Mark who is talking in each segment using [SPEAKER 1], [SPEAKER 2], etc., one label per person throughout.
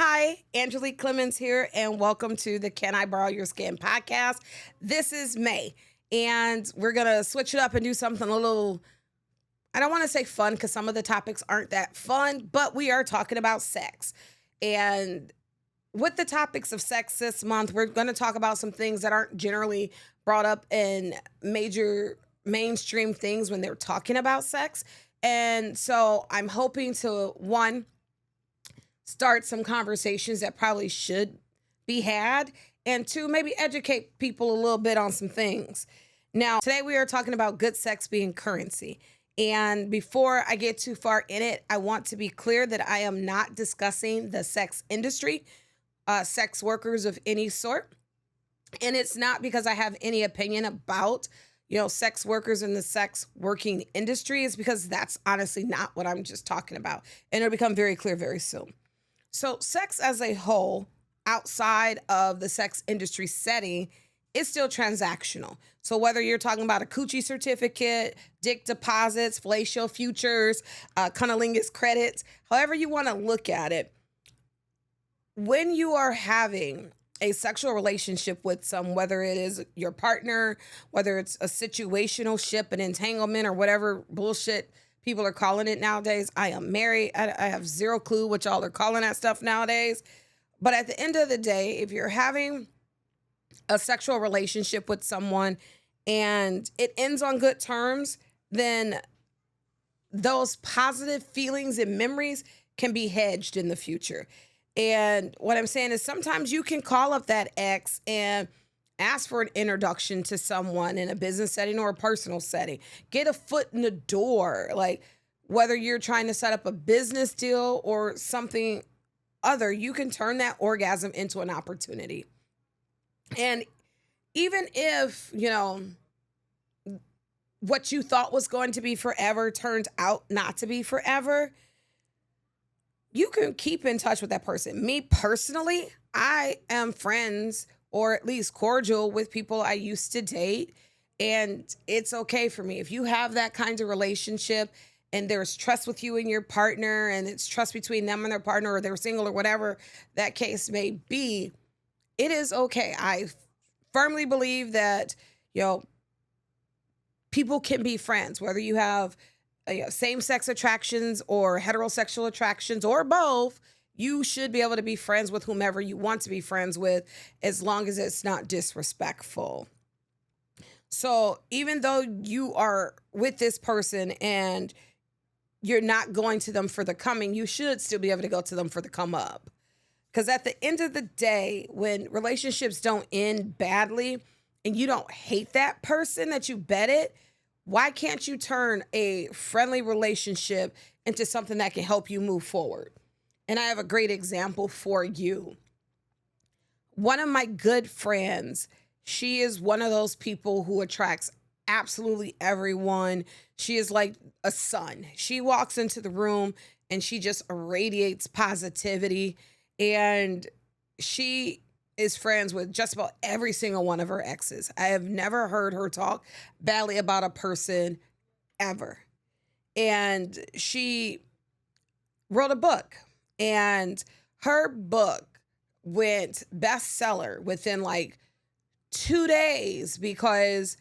[SPEAKER 1] Hi, Angelique Clemens here, and welcome to the Can I Borrow Your Skin podcast. This is May, and we're going to switch it up and do something a little, I don't want to say fun because some of the topics aren't that fun, but we are talking about sex. And with the topics of sex this month, we're going to talk about some things that aren't generally brought up in major mainstream things when they're talking about sex. And so I'm hoping to, one, start some conversations that probably should be had, and two, maybe educate people a little bit on some things. Now, today we are talking about good sex being currency. And before I get too far in it, I want to be clear that I am not discussing the sex industry, sex workers of any sort. And it's not because I have any opinion about, sex workers in the sex working industry. It's because that's honestly not what I'm just talking about. And it'll become very clear very soon. So sex as a whole, outside of the sex industry setting, is still transactional. So whether you're talking about a coochie certificate, dick deposits, fellatio futures, cunnilingus credits, however you want to look at it, when you are having a sexual relationship with whether it is your partner, whether it's a situational ship, an entanglement, or whatever bullshit people are calling it nowadays. I am married. I have zero clue what y'all are calling that stuff nowadays. But at the end of the day, if you're having a sexual relationship with someone and it ends on good terms, then those positive feelings and memories can be hedged in the future. And what I'm saying is sometimes you can call up that ex and ask for an introduction to someone in a business setting or a personal setting. Get a foot in the door. Like whether you're trying to set up a business deal or something other, you can turn that orgasm into an opportunity. And even if, what you thought was going to be forever turned out not to be forever, you can keep in touch with that person. Me personally, I am friends or at least cordial with people I used to date. And it's okay for me. If you have that kind of relationship and there's trust with you and your partner and it's trust between them and their partner or they're single or whatever that case may be, it is okay. I firmly believe that, people can be friends, whether you have same-sex attractions or heterosexual attractions or both. You should be able to be friends with whomever you want to be friends with as long as it's not disrespectful. So even though you are with this person and you're not going to them for the coming, you should still be able to go to them for the come up. Because at the end of the day, when relationships don't end badly and you don't hate that person that you betted, why can't you turn a friendly relationship into something that can help you move forward? And I have a great example for you. One of my good friends, she is one of those people who attracts absolutely everyone. She is like a sun. She walks into the room and she just irradiates positivity. And she is friends with just about every single one of her exes. I have never heard her talk badly about a person ever. And she wrote a book. And her book went bestseller within like 2 days because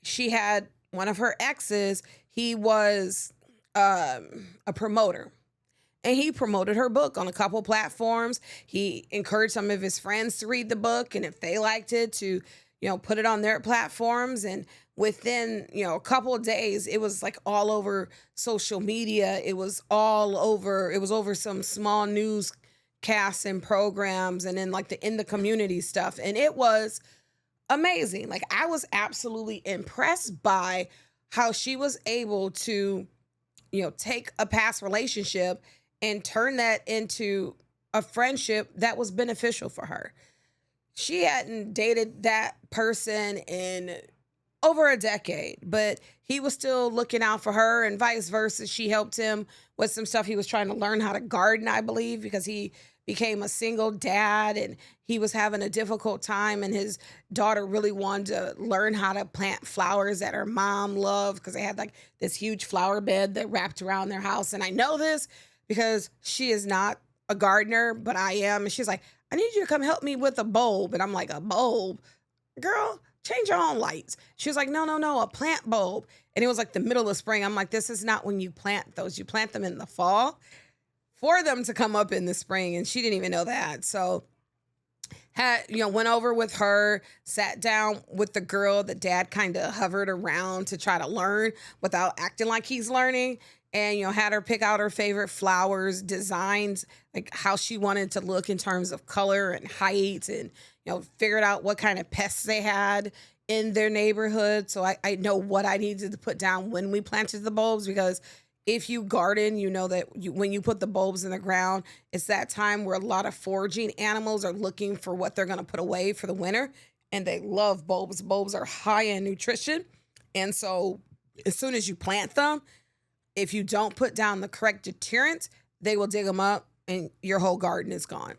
[SPEAKER 1] she had one of her exes. He was a promoter. And he promoted her book on a couple platforms. He encouraged some of his friends to read the book. And if they liked it, to, put it on their platforms. And within, a couple of days, it was like all over social media. It was over some small newscasts and programs and then like in the community stuff. And it was amazing. Like I was absolutely impressed by how she was able to, take a past relationship and turn that into a friendship that was beneficial for her. She hadn't dated that person in over a decade, but he was still looking out for her and vice versa. She helped him with some stuff. He was trying to learn how to garden, I believe, because he became a single dad and he was having a difficult time, and his daughter really wanted to learn how to plant flowers that her mom loved because they had like this huge flower bed that wrapped around their house. And I know this because she is not a gardener, but I am. And she's like, I need you to come help me with a bulb. And I'm like, a bulb? Girl, change your own lights. She was like, no, no, no, a plant bulb. And it was like the middle of spring. I'm like, this is not when you plant those. You plant them in the fall for them to come up in the spring. And she didn't even know that. So went over with her, sat down with the girl. The dad kind of hovered around to try to learn without acting like he's learning. And, had her pick out her favorite flowers, designs, like how she wanted to look in terms of color and height, and, figured out what kind of pests they had in their neighborhood. So I know what I needed to put down when we planted the bulbs, because if you garden, you know that when you put the bulbs in the ground, it's that time where a lot of foraging animals are looking for what they're going to put away for the winter. And they love bulbs. Bulbs are high in nutrition. And so as soon as you plant them, if you don't put down the correct deterrent, they will dig them up and your whole garden is gone.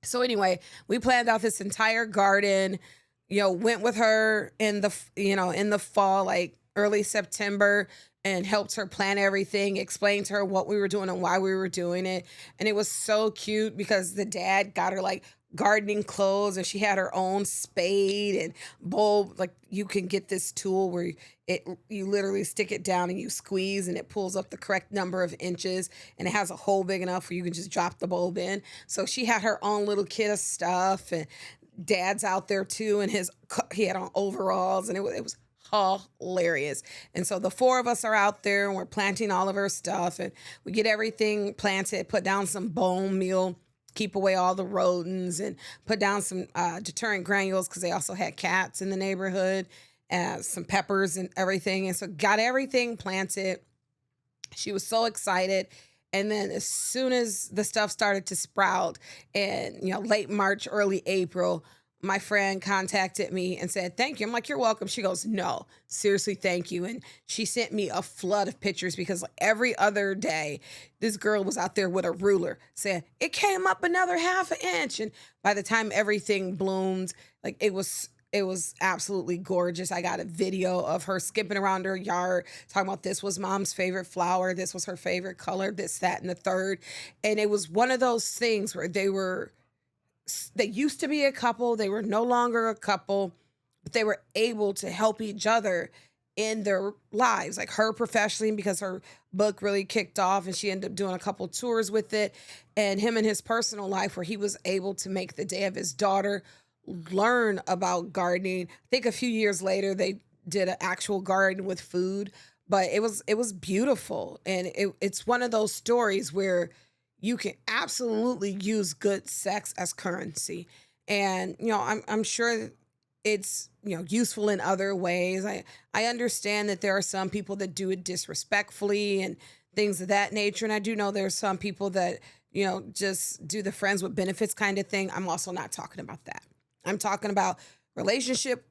[SPEAKER 1] So anyway, we planned out this entire garden, went with her in the fall, like early September, and helped her plan everything, explained to her what we were doing and why we were doing it. And it was so cute because the dad got her like gardening clothes, and she had her own spade and bulb. Like, you can get this tool where you literally stick it down and you squeeze and it pulls up the correct number of inches, and it has a hole big enough where you can just drop the bulb in. So she had her own little kit of stuff, and dad's out there too, and he had on overalls, and it was hilarious. And so the four of us are out there, and we're planting all of our stuff, and we get everything planted, put down some bone meal, keep away all the rodents, and put down some deterrent granules because they also had cats in the neighborhood, some peppers and everything. And so got everything planted. She was so excited. And then as soon as the stuff started to sprout, and late March, early April, my friend contacted me and said, thank you. I'm like, you're welcome. She goes, no, seriously, thank you. And she sent me a flood of pictures, because every other day, this girl was out there with a ruler saying, it came up another half an inch. And by the time everything bloomed, like it was absolutely gorgeous. I got a video of her skipping around her yard, talking about this was mom's favorite flower. This was her favorite color, this, that, and the third. And it was one of those things where they used to be a couple. They were no longer a couple, but they were able to help each other in their lives, like her professionally, because her book really kicked off and she ended up doing a couple tours with it, and him in his personal life, where he was able to make the day of his daughter learn about gardening. I think a few years later, they did an actual garden with food, but it was beautiful. And it's one of those stories where you can absolutely use good sex as currency. And, I'm sure it's, useful in other ways. I understand that there are some people that do it disrespectfully and things of that nature. And I do know there's some people that, just do the friends with benefits kind of thing. I'm also not talking about that. I'm talking about relationship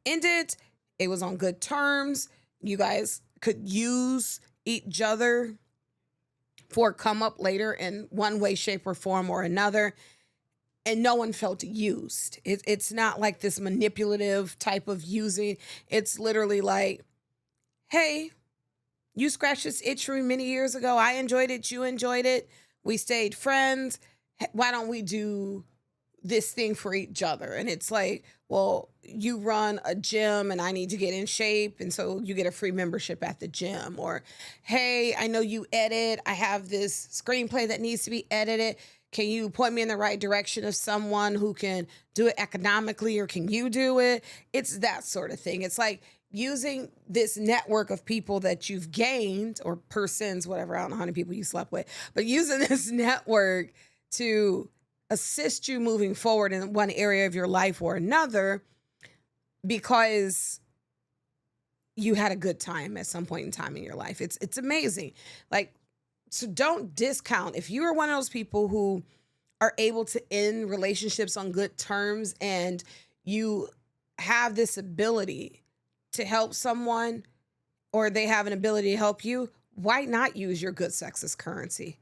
[SPEAKER 1] ended. It was on good terms. You guys could use each other for come up later in one way, shape, or form or another. And no one felt used. It's not like this manipulative type of using. It's literally like, hey, you scratched this itch for me many years ago. I enjoyed it. You enjoyed it. We stayed friends. Why don't we do this thing for each other? And it's like, well, you run a gym and I need to get in shape, and so you get a free membership at the gym. Or, hey, I know you edit. I have this screenplay that needs to be edited. Can you point me in the right direction of someone who can do it economically, or can you do it? It's that sort of thing. It's like using this network of people that you've gained, or persons, whatever, I don't know how many people you slept with, but using this network to assist you moving forward in one area of your life or another, because you had a good time at some point in time in your life. It's amazing. Like, so don't discount if you are one of those people who are able to end relationships on good terms, and you have this ability to help someone, or they have an ability to help you. Why not use your good sex as currency?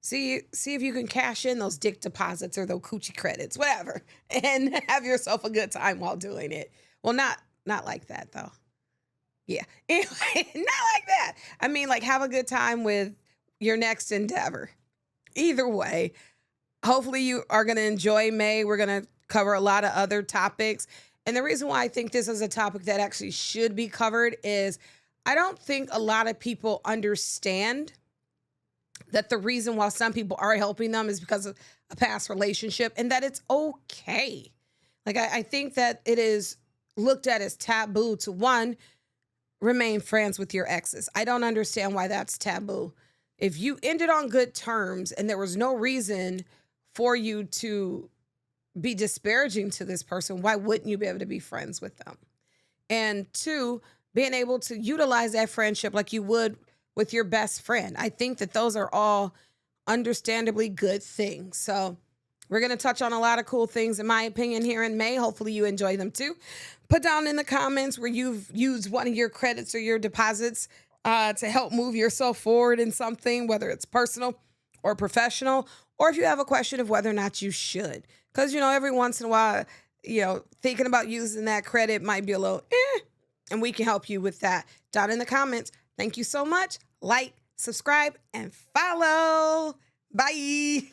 [SPEAKER 1] See if you can cash in those dick deposits or those coochie credits, whatever, and have yourself a good time while doing it. Well, not like that though. Yeah. Anyway, not like that. I mean, like, have a good time with your next endeavor. either way, hopefully you are going to enjoy May. We're going to cover a lot of other topics. And the reason why I think this is a topic that actually should be covered is I don't think a lot of people understand that the reason why some people are helping them is because of a past relationship, and that it's okay. Like, I think that it is looked at as taboo to, one, remain friends with your exes. I don't understand why that's taboo. If you ended on good terms and there was no reason for you to be disparaging to this person, why wouldn't you be able to be friends with them? And two, being able to utilize that friendship like you would with your best friend. I think that those are all understandably good things. So we're going to touch on a lot of cool things, in my opinion, here in May. Hopefully you enjoy them too. Put down in the comments where you've used one of your credits or your deposits to help move yourself forward in something, whether it's personal or professional, or if you have a question of whether or not you should. Because, every once in a while, thinking about using that credit might be a little and we can help you with that. Down in the comments. Thank you so much. Like, subscribe, and follow. Bye.